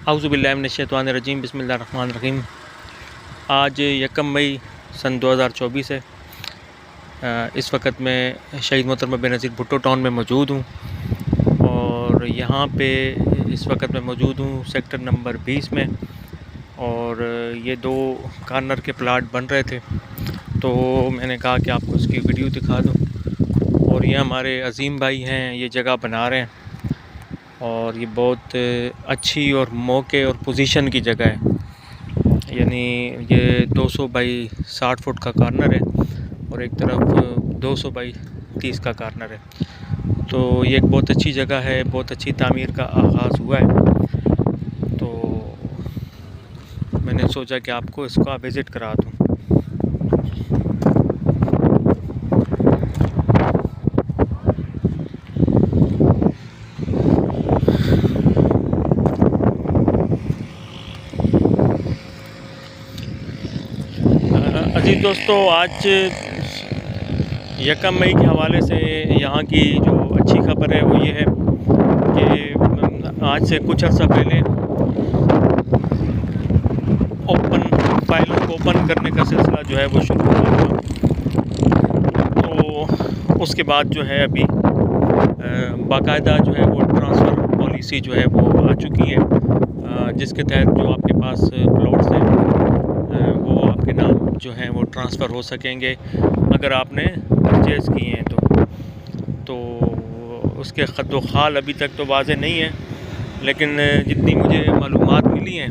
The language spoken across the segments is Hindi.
औज़ुबिल्लाहि मिनश्शैतानिर्रजीम बिस्मिल्लाहिर्रहमानिर्रहीम। आज 1 मई सन 2024 है। इस वक्त मैं शहीद मोहतरमा बेनज़ीर भुट्टो टाउन में मौजूद हूँ और यहाँ पे इस वक्त मैं मौजूद हूँ सेक्टर नंबर 20 में। और ये 2 कॉर्नर के प्लाट बन रहे थे तो मैंने कहा कि आपको इसकी वीडियो दिखा दूँ। और ये हमारे अज़ीम भाई हैं, ये जगह बना रहे हैं और ये बहुत अच्छी और मौके और पोजीशन की जगह है। यानी ये 200 बाई 60 फुट का कॉर्नर है और एक तरफ 200 बाई 30 का कॉर्नर है। तो ये एक बहुत अच्छी जगह है, बहुत अच्छी तामीर का आगाज़ हुआ है। तो मैंने सोचा कि आपको इसका विज़िट करा दूँ। अजीज़ दोस्तों, आज 1 मई के हवाले से यहाँ की जो अच्छी खबर है वो ये है कि आज से कुछ अर्सा पहले फाइलों को ओपन करने का सिलसिला जो है वो शुरू हुआ था। तो उसके बाद जो है अभी बाकायदा जो है वो ट्रांसफ़र पॉलिसी जो है वो आ चुकी है, जिसके तहत जो आपके पास प्लॉट्स हैं वो आपके नाम जो हैं वो ट्रांसफ़र हो सकेंगे अगर आपने परचेज़ किए हैं तो उसके ख़त व ख़ाल अभी तक तो वाज़ेह नहीं है, लेकिन जितनी मुझे मालूमात मिली हैं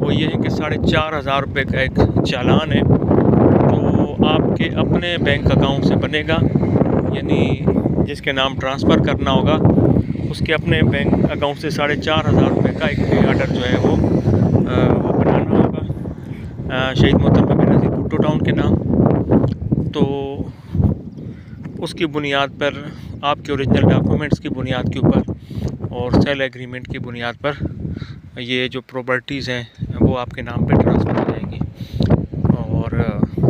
वो ये है कि 4,500 रुपये का एक चालान है जो आपके अपने बैंक अकाउंट से बनेगा। यानी जिसके नाम ट्रांसफ़र करना होगा उसके अपने बैंक अकाउंट से 4,500 रुपये का एक आर्डर जो है वो बनाना होगा शहीद मोहतरमा बेनज़ीर भुट्टो टाउन के नाम। तो उसकी बुनियाद पर आपके ओरिजिनल डॉक्यूमेंट्स की बुनियाद के ऊपर और सेल एग्रीमेंट की बुनियाद पर ये जो प्रॉपर्टीज़ हैं वो आपके नाम पे ट्रांसफ़र हो जाएंगी। और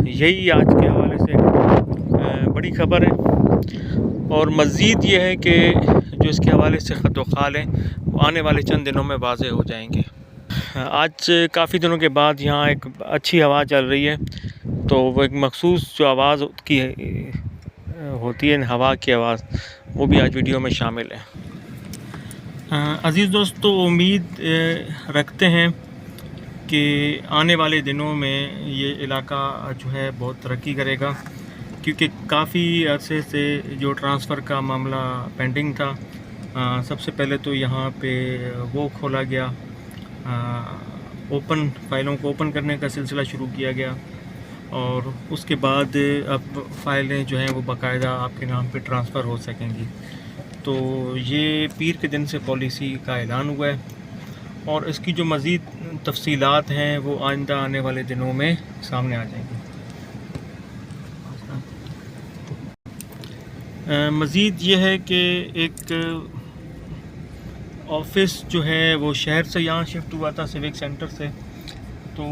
यही आज के हवाले से बड़ी ख़बर है। और मज़ीद ये है कि जो इसके हवाले से ख़त व ख़ाल हैं वो आने वाले चंद दिनों में वाज़ेह हो जाएंगे। आज काफ़ी दिनों के बाद यहाँ एक अच्छी हवा चल रही है, तो वो एक मखसूस जो आवाज़ की होती है हवा की आवाज़, वो भी आज वीडियो में शामिल है। अज़ीज़ दोस्तों, उम्मीद रखते हैं कि आने वाले दिनों में ये इलाका जो है बहुत तरक्की करेगा, क्योंकि काफ़ी अरसे से जो ट्रांसफ़र का मामला पेंडिंग था। सबसे पहले तो यहाँ पे वो खोला गया, ओपन फाइलों को ओपन करने का सिलसिला शुरू किया गया और उसके बाद अब फ़ाइलें जो हैं वो बाकायदा आपके नाम पे ट्रांसफ़र हो सकेंगी। तो ये पीर के दिन से पॉलिसी का ऐलान हुआ है और इसकी जो मज़ीद तफ़सीलात हैं वो आइंदा आने वाले दिनों में सामने आ जाएंगी। मज़ीद ये है कि एक ऑफ़िस जो है वो शहर से यहाँ शिफ्ट हुआ था, सिविक सेंटर से। तो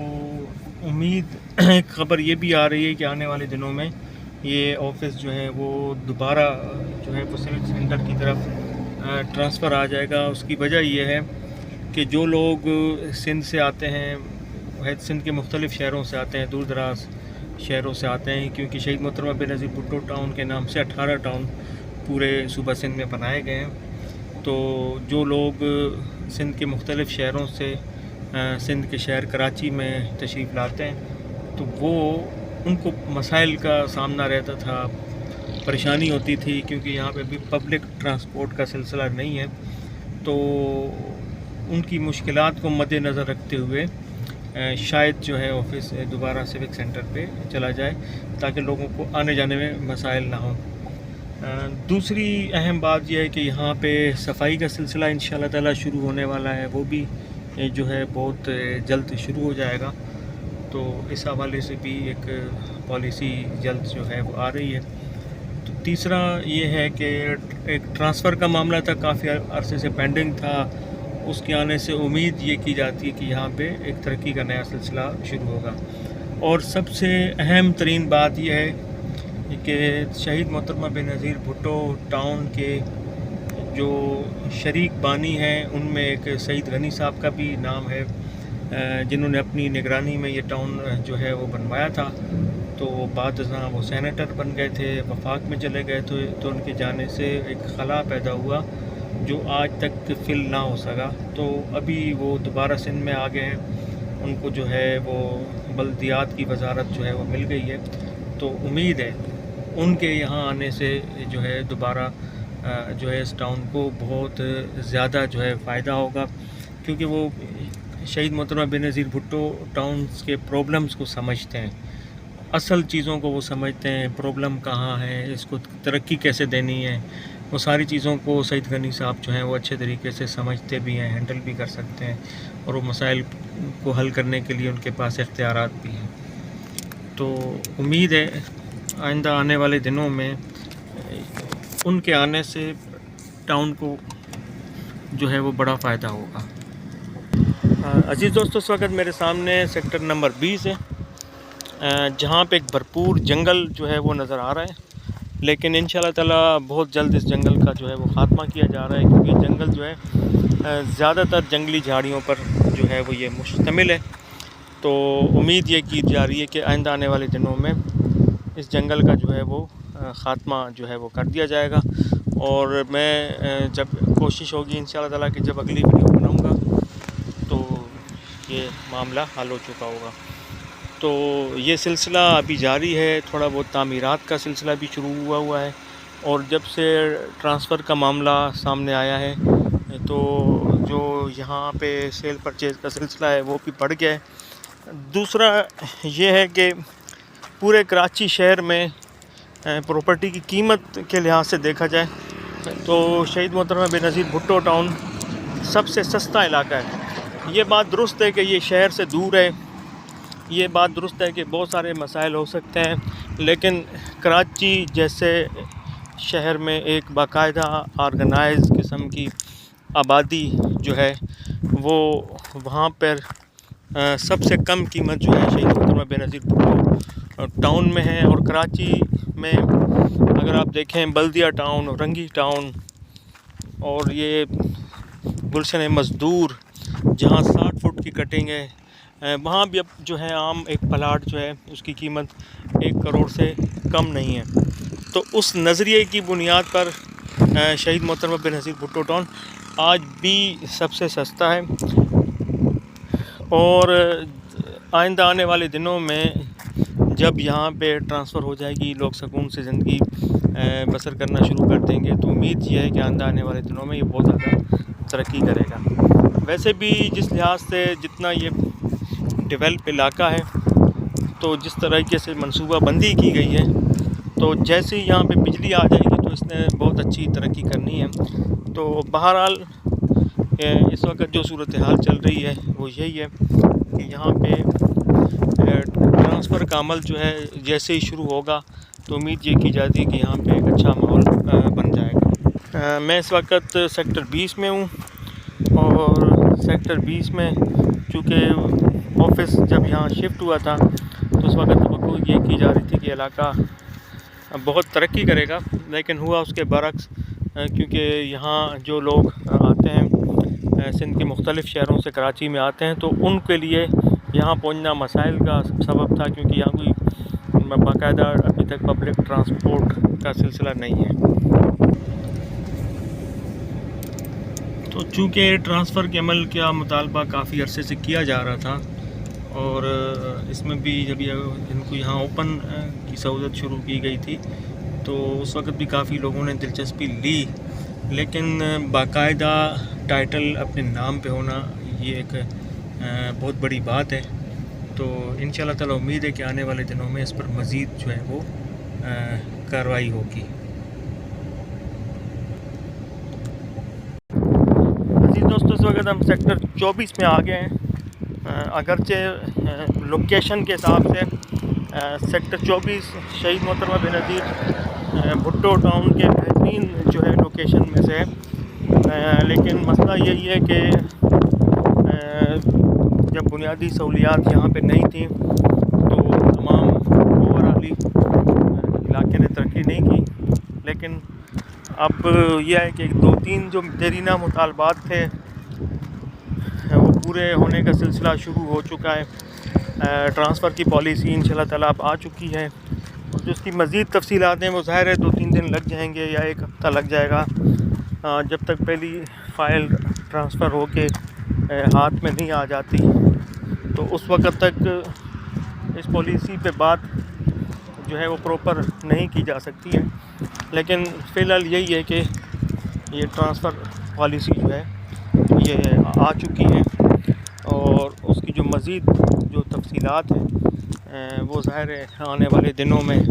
उम्मीद एक ख़बर ये भी आ रही है कि आने वाले दिनों में ये ऑफ़िस जो है वो दोबारा जो है वो सिविक सेंटर की तरफ ट्रांसफ़र आ जाएगा। उसकी वजह ये है कि जो लोग सिंध से आते हैं, सिंध के मुख्तलिफ़ शहरों से आते हैं, दूर दराज शहरों से आते हैं, क्योंकि शहीद मोहतरमा बेनज़ीर भुट्टो टाउन के नाम से 18 टाउन पूरे सूबा सिंध में बनाए गए हैं। तो जो लोग सिंध के मुख्तलिफ़ शहरों से सिंध के शहर कराची में तशरीफ़ लाते हैं तो वो उनको मसाइल का सामना रहता था, परेशानी होती थी, क्योंकि यहाँ पे भी पब्लिक ट्रांसपोर्ट का सिलसिला नहीं है। तो उनकी मुश्किलात को मद्देनज़र रखते हुए शायद जो है ऑफ़िस दोबारा सिविक सेंटर पे चला जाए ताकि लोगों को आने जाने में मसाइल ना हों। दूसरी अहम बात यह है कि यहाँ पे सफाई का सिलसिला इंशाअल्लाह ताला शुरू होने वाला है, वो भी जो है बहुत जल्द शुरू हो जाएगा। तो इस हवाले से भी एक पॉलिसी जल्द जो है वो आ रही है। तो तीसरा ये है कि एक ट्रांसफ़र का मामला था, काफ़ी अरसे से पेंडिंग था, उसके आने से उम्मीद ये की जाती है कि यहाँ पे एक तरक्की का नया सिलसिला शुरू होगा। और सबसे अहम तरीन बात यह है कि शहीद मोहतरमा बेनज़ीर भुट्टो टाउन के जो शरीक बानी हैं उनमें एक सईद गनी साहब का भी नाम है, जिन्होंने अपनी निगरानी में ये टाउन जो है वो बनवाया था। तो बाद वो सेनेटर बन गए थे, वफाक में चले गए थे, तो उनके जाने से एक खला पैदा हुआ जो आज तक फिल ना हो सका। तो अभी वो दोबारा सिंध में आ गए हैं, उनको जो है वो बल्दियात की वजारत जो है वो मिल गई है। तो उम्मीद है उनके यहाँ आने से जो है दोबारा जो है इस टाउन को बहुत ज़्यादा जो है फ़ायदा होगा, क्योंकि वो शहीद मोहतरमा बेनज़ीर भुट्टो टाउन्स के प्रॉब्लम्स को समझते हैं, असल चीज़ों को वो समझते हैं, प्रॉब्लम कहाँ है, इसको तरक्की कैसे देनी है, वो सारी चीज़ों को सईद गनी साहब जो हैं वो अच्छे तरीके से समझते भी हैं, हैंडल भी कर सकते हैं, और वो मसाइल को हल करने के लिए उनके पास इख्तियारात भी हैं। तो उम्मीद है आइंदा आने वाले दिनों में उनके आने से टाउन को जो है वो बड़ा फ़ायदा होगा। अजीज़ दोस्तों, इस वक्त मेरे सामने सेक्टर नंबर 20 है, जहाँ पे एक भरपूर जंगल जो है वो नज़र आ रहा है, लेकिन इंशाल्लाह ताला बहुत जल्द इस जंगल का जो है वो ख़ात्मा किया जा रहा है, क्योंकि जंगल जो है ज़्यादातर जंगली झाड़ियों पर जो है वो ये मुश्तमिल है। तो उम्मीद ये की जा रही है कि आइंदा आने वाले दिनों में इस जंगल का जो है वो ख़ात्मा जो है वो कर दिया जाएगा, और मैं जब कोशिश होगी इंशाल्लाह ताला कि जब अगली वीडियो बनाऊँगा तो ये मामला हल हो चुका होगा। तो ये सिलसिला अभी जारी है, थोड़ा बहुत तामीरात का सिलसिला भी शुरू हुआ है, और जब से ट्रांसफ़र का मामला सामने आया है तो जो यहाँ पे सेल परचेज़ का सिलसिला है वो भी बढ़ गया है। दूसरा ये है कि पूरे कराची शहर में प्रॉपर्टी की कीमत के लिहाज से देखा जाए तो शहीद मोहतरमा बेनज़ीर भुट्टो टाउन सबसे सस्ता इलाका है। ये बात दुरुस्त है कि ये शहर से दूर है, ये बात दुरुस्त है कि बहुत सारे मसाइल हो सकते हैं, लेकिन कराची जैसे शहर में एक बाकायदा ऑर्गेनाइज़ किस्म की आबादी जो है वो वहाँ पर सबसे कम कीमत जो है शहीद मोहतरमा बेनज़ीर भुट्टो टाउन में है। और कराची में अगर आप देखें बल्दिया टाउन, रंगी टाउन और ये गुलशन मज़दूर जहाँ 60 फुट की कटिंग है, वहाँ भी अब जो है आम एक प्लाट जो है उसकी कीमत 1 करोड़ से कम नहीं है। तो उस नज़रिए की बुनियाद पर शहीद मोहतरमा बेनज़ीर भुट्टो टाउन आज भी सबसे सस्ता है, और आइंदा आने वाले दिनों में जब यहाँ पे ट्रांसफ़र हो जाएगी, लोग सुकून से ज़िंदगी बसर करना शुरू कर देंगे, तो उम्मीद ये है कि आइंदा आने वाले दिनों में ये बहुत ज़्यादा तरक्की करेगा। वैसे भी जिस लिहाज से जितना ये डेवलप इलाका है, तो जिस तरीके से मनसूबा बंदी की गई है, तो जैसे ही यहाँ पे बिजली आ जाएगी तो इसने बहुत अच्छी तरक्की करनी है। तो बहरहाल इस वक्त जो सूरत हाल चल रही है वो यही है कि यहाँ पे ट्रांसफ़र का अमल जो है जैसे ही शुरू होगा तो उम्मीद ये की जाती है कि यहाँ पे एक अच्छा माहौल बन जाएगा। मैं इस वक्त सेक्टर 20 में हूँ, और सेक्टर 20 में चूँकि ऑफिस जब यहाँ शिफ्ट हुआ था तो उस वक्त तवक्को ये की जा रही थी कि इलाका बहुत तरक्की करेगा, लेकिन हुआ उसके बरक्स, क्योंकि यहाँ जो लोग आते हैं सिंध के मुख्तलिफ़ शहरों से कराची में आते हैं, तो उनके लिए यहाँ पहुँचना मसाइल का सबब था, क्योंकि यहाँ कोई बाकायदा अभी तक पब्लिक ट्रांसपोर्ट का सिलसिला नहीं है। तो चूँकि ट्रांसफ़र के अमल का मुतालबा काफ़ी अरसे से किया जा रहा था, और इसमें भी जब इनको यहाँ ओपन की सहूलत शुरू की गई थी तो उस वक्त भी काफ़ी लोगों ने दिलचस्पी ली, लेकिन बाकायदा टाइटल अपने नाम पे होना ये एक बहुत बड़ी बात है। तो इंशाल्लाह ताला उम्मीद है कि आने वाले दिनों में इस पर मज़ीद जो है वो कार्रवाई होगी। अजीज़ दोस्तों, इस वक्त हम सेक्टर 24 में आ गए हैं। अगरचे लोकेशन के हिसाब से सेक्टर 24 शहीद मोहतरमा बेनज़ीर भुट्टो टाउन के बेहतरीन जो है लोकेशन में से है, लेकिन मसला यही है कि जब बुनियादी सहूलियात यहाँ पे नहीं थी तो तमाम ओवरऑली इलाके ने तरक्की नहीं की, लेकिन अब यह है कि 2-3 जो देरीना मुतालबात थे वो पूरे होने का सिलसिला शुरू हो चुका है। ट्रांसफ़र की पॉलिसी इंशाल्लाह ताला अब आ चुकी है और जो उसकी मज़ीद तफसीलात हैं वो ज़ाहिर है 2-3 दिन लग जाएंगे या 1 हफ़्ता लग जाएगा। जब तक पहली फ़ाइल ट्रांसफ़र हो के हाथ में नहीं आ जाती तो उस वक़्त तक इस पॉलिसी पे बात जो है वो प्रॉपर नहीं की जा सकती है। लेकिन फ़िलहाल यही है कि ये ट्रांसफ़र पॉलिसी जो है ये आ चुकी है और उसकी जो मज़ीद जो तफसीलात हैं वो ज़ाहिर है आने वाले दिनों में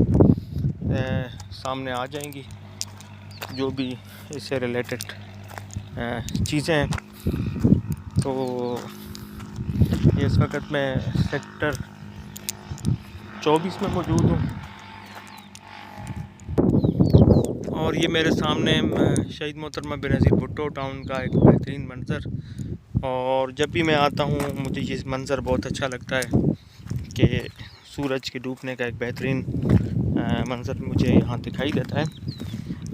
सामने आ जाएंगी, जो भी इससे रिलेटेड चीज़ें हैं। तो ये इस वक्त मैं सेक्टर 24 में मौजूद हूँ और ये मेरे सामने शहीद मोहतरमा बेनज़ीर भुट्टो टाउन का एक बेहतरीन मंज़र। और जब भी मैं आता हूँ मुझे ये मंज़र बहुत अच्छा लगता है कि सूरज के डूबने का एक बेहतरीन मंज़र मुझे यहाँ दिखाई देता है।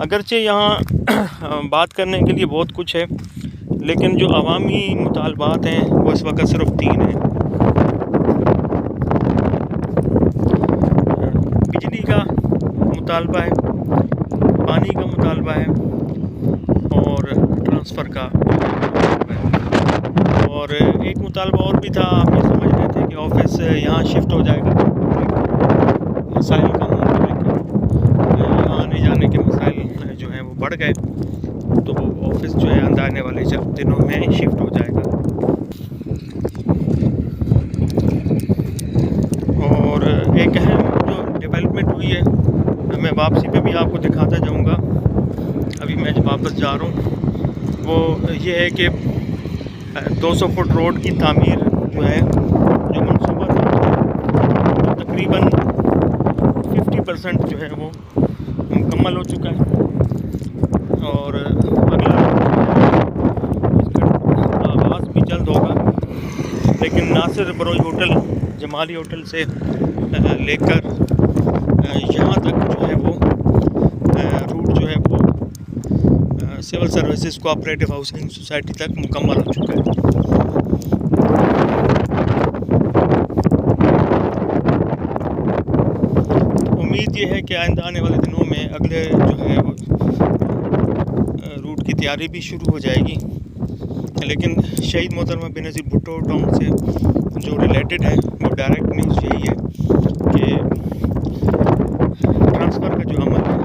अगरचे यहाँ बात करने के लिए बहुत कुछ है, लेकिन जो अवामी मुतालबात हैं वो इस वक्त सिर्फ 3 हैं। बिजली का मुतालबा है, पानी का मुतालबा है और ट्रांसफ़र का है। और एक मुतालबा और भी था, हम ये समझ रहे थे कि ऑफ़िस यहाँ शिफ्ट हो जाएगा, मसाइल कम होंगे, लेकिन यहाँ आने जाने के मसाइल जो हैं वो बढ़ गए, तो ऑफ़िस जो है आने वाले दिनों में शिफ्ट हो जाएगा। और एक अहम जो डेवलपमेंट हुई है मैं वापसी पे भी आपको दिखाता जाऊंगा। अभी मैं जब वापस जा रहा हूँ वो ये है कि 200 फुट रोड की तामीर जो है जो मंसूबा था तो तकरीबन 50% जो है वो मुकम्मल हो चुका है और अगला इसका आगाज़ भी जल्द होगा। लेकिन नासिर बरोज होटल, जमाली होटल से लेकर यहाँ तक जो है वो रूट जो है वो civil services cooperative housing society तक मुकम्मल हो चुका है। उम्मीद ये है कि आइंदा आने वाले दिनों में अगले जो है वो रूट की तैयारी भी शुरू हो जाएगी। लेकिन शहीद मोहतरमा बेनज़ीर भुट्टो टाउन से जो रिलेटेड है वो डायरेक्ट न्यूज़ यही है कि ट्रांसफ़र का जो अमल है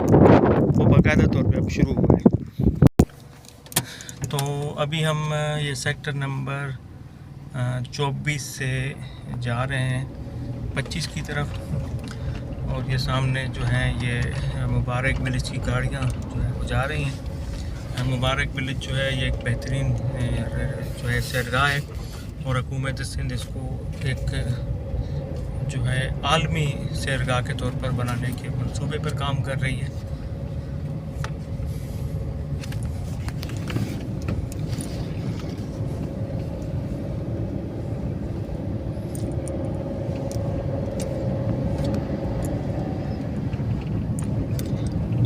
वो बाकायदा तौर पे अब शुरू हुआ है। तो अभी हम ये सेक्टर नंबर 24 से जा रहे हैं 25 की तरफ और ये सामने जो है ये मुबारक विलेज की गाड़ियाँ जो है वो जा रही हैं। मुबारक विलेज जो है ये एक बेहतरीन जो है सैरगाह है और हुकूमत सिंध इसको एक जो है आलमी सैरगाह के तौर पर बनाने के मंसूबे पर काम कर रही है।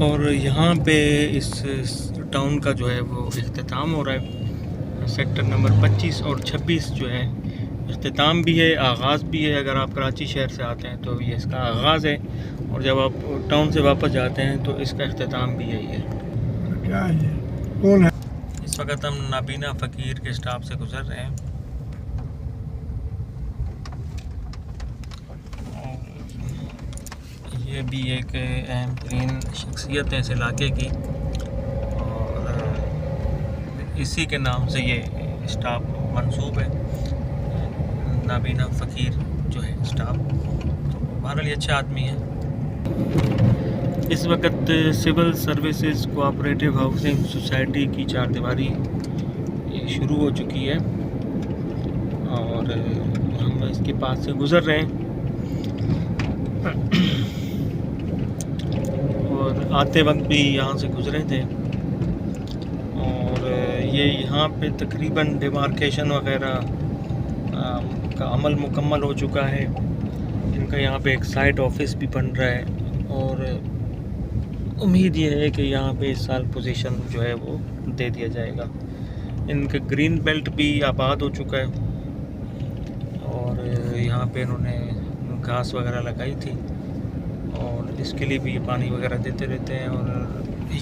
और यहाँ पे इस टाउन का जो है वो इख्तिताम हो रहा है। सेक्टर नंबर 25 और 26 जो है इख्तिताम भी है, आगाज़ भी है। अगर आप कराची शहर से आते हैं तो ये इसका आगाज़ है और जब आप टाउन से वापस जाते हैं तो इसका इख्तिताम भी यही है। क्या है, कौन है? इस वक्त हम नाबीना फ़कीर के स्टॉप से गुज़र रहे हैं। ये भी एक अहम तरीन शख्सियत है इस इलाके की और इसी के नाम से ये स्टॉप मंसूब है, नाबीना फ़कीर जो है स्टॉप। तो बहरहाल ये अच्छा आदमी है। इस वक्त civil services cooperative housing society की 4 दीवारी शुरू हो चुकी है और हम इसके पास से गुज़र रहे हैं और आते वक्त भी यहाँ से गुज़रे थे। और ये यहाँ पे तकरीबन डिमार्केशन वगैरह का अमल मुकम्मल हो चुका है। इनका यहाँ पे एक साइट ऑफिस भी बन रहा है और उम्मीद ये है कि यहाँ पे इस साल पोजीशन जो है वो दे दिया जाएगा। इनका ग्रीन बेल्ट भी आबाद हो चुका है और यहाँ पे इन्होंने घास वगैरह लगाई थी और इसके लिए भी ये पानी वगैरह देते रहते हैं। और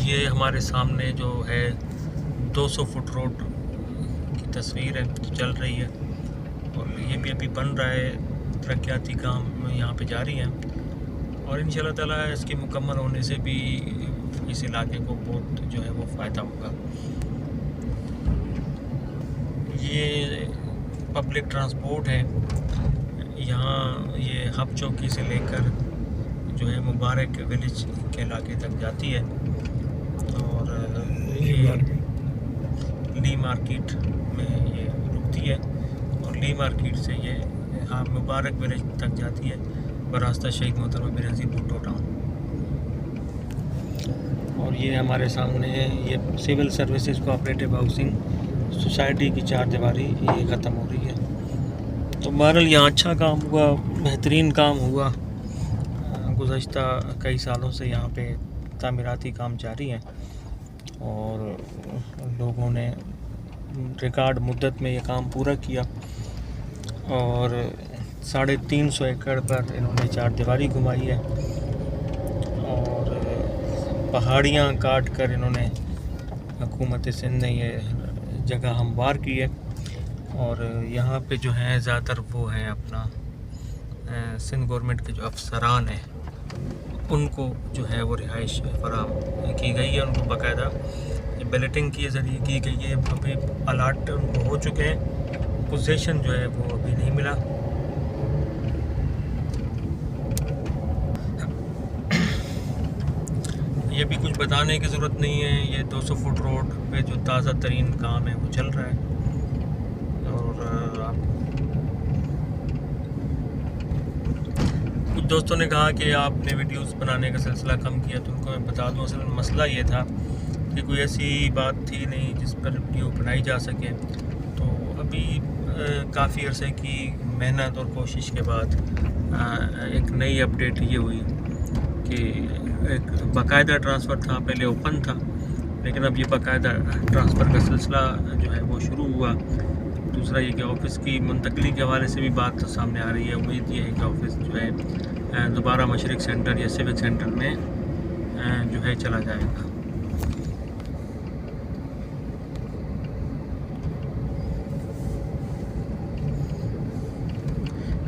ये हमारे सामने जो है 200 फुट रोड की तस्वीर है जो चल रही है और ये भी अभी बन रहा है, तरक्याती काम यहाँ पे जारी है और इंशाल्लाह ताला इसके मुकम्मल होने से भी इस इलाके को बहुत जो है वो फ़ायदा होगा। ये पब्लिक ट्रांसपोर्ट है, यहाँ ये हब चौकी से लेकर जो है मुबारक विलेज के इलाके तक जाती है और ये ली मार्केट में ये रुकती है और ली मार्केट से ये हाँ मुबारक विलेज तक जाती है बरास्ता शहीद मोहतरमा बेनज़ीर भुट्टो टाउन। और ये हमारे सामने ये civil services cooperative housing society की चारदीवारी ये ख़त्म हो रही है। तो बहरहाल यहाँ अच्छा काम हुआ, बेहतरीन काम हुआ। गुज़श्ता कई सालों से यहाँ पे तामीराती काम जारी हैं और लोगों ने रिकॉर्ड मुद्दत में ये काम पूरा किया और 350 एकड़ पर इन्होंने चारदीवारी घुमाई है और पहाड़ियाँ काट कर इन्होंने हुकूमत सिंध ने ये जगह हमवार की है और यहाँ पे जो है ज़्यादातर वो हैं अपना सिंध गवर्नमेंट के जो अफसरान हैं उनको जो है वो रिहाइश फराहम की गई है। उनको बाकायदा बैलेटिंग के ज़रिए की गई है, अभी अलाट उनको हो चुके हैं, पोजीशन जो है वो अभी नहीं मिला। ये भी कुछ बताने की ज़रूरत नहीं है, ये 200 फुट रोड पे जो ताज़ा तरीन काम है वो चल रहा है और कुछ दोस्तों ने कहा कि आपने वीडियोस बनाने का सिलसिला कम किया, तो उनको मैं बता दूं असल मसला ये था कि कोई ऐसी बात थी नहीं जिस पर वीडियो बनाई जा सके। तो अभी काफ़ी अरसे की मेहनत और कोशिश के बाद एक नई अपडेट ये हुई कि एक बाकायदा ट्रांसफ़र था, पहले ओपन था लेकिन अब ये बाकायदा ट्रांसफ़र का सिलसिला जो है वो शुरू हुआ। दूसरा ये कि ऑफ़िस की मुंतकली के हवाले से भी बात तो सामने आ रही है। उम्मीद ये है कि ऑफ़िस जो है दोबारा मशरिक सेंटर या सिविक सेंटर में जो है चला जाएगा।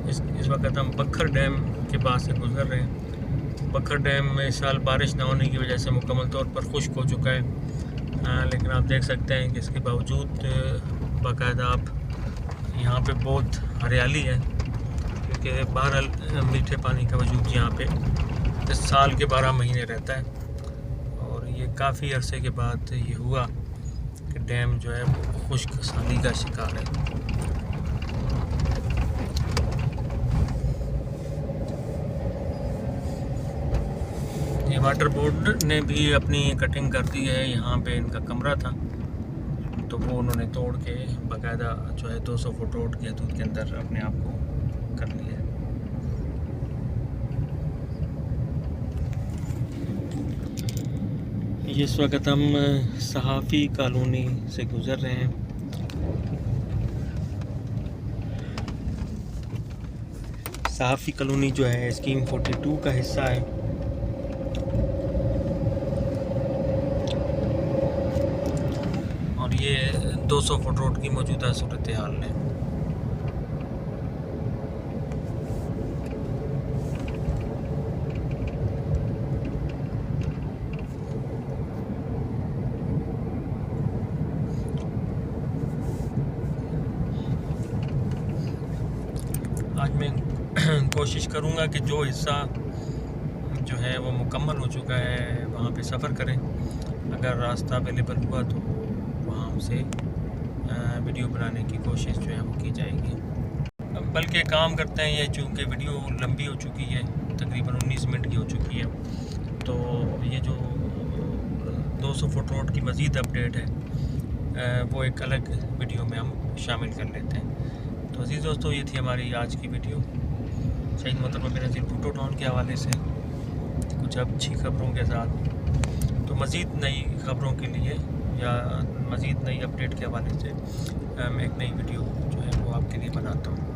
इस वक्त हम बखर डैम के पास से गुजर रहे हैं। बखर डैम में इस साल बारिश ना होने की वजह से मुकम्मल तौर पर खुश्क हो चुका है, लेकिन आप देख सकते हैं कि इसके बावजूद बाकायदा आप यहाँ पे बहुत हरियाली है क्योंकि बहरहाल मीठे पानी का वजूद यहाँ पे इस साल के 12 महीने रहता है और ये काफ़ी अरसे के बाद ये हुआ कि डैम जो है खुश्क साली का शिकार है। ये वाटर बोर्ड ने भी अपनी कटिंग कर दी है, यहाँ पे इनका कमरा था तो वो उन्होंने तोड़ के बाकायदा जो है 200 फुट रोड की हदूद के अंदर अपने आप को कर लिया। इस वक्त हम सहाफ़ी कॉलोनी से गुज़र रहे हैं। सहाफ़ी कॉलोनी जो है स्कीम 42 का हिस्सा है और ये 200 फुट रोड की मौजूदा सूरत हाल है। आज मैं कोशिश करूँगा कि जो हिस्सा जो है वो मुकम्मल हो चुका है वहाँ पे सफ़र करें। अगर रास्ता अवेलेबल हुआ तो वहाँ से वीडियो बनाने की कोशिश जो है वो की जाएगी। बल्कि काम करते हैं, ये चूँकि वीडियो लंबी हो चुकी है, तकरीबन 19 मिनट की हो चुकी है, तो ये जो 200 फुट रोड की मज़ीद अपडेट है वो एक अलग वीडियो में हम शामिल कर लेते हैं। तो अज़ीज़ दोस्तों, ये थी हमारी आज की वीडियो शहीद मोहतरमा बेनज़ीर भुट्टो टाउन के हवाले से, कुछ अच्छी खबरों के साथ। तो मज़ीद नई ख़बरों के लिए या मज़ीद नई अपडेट के हवाले से मैं एक नई वीडियो जो है वो आपके लिए बनाता हूँ।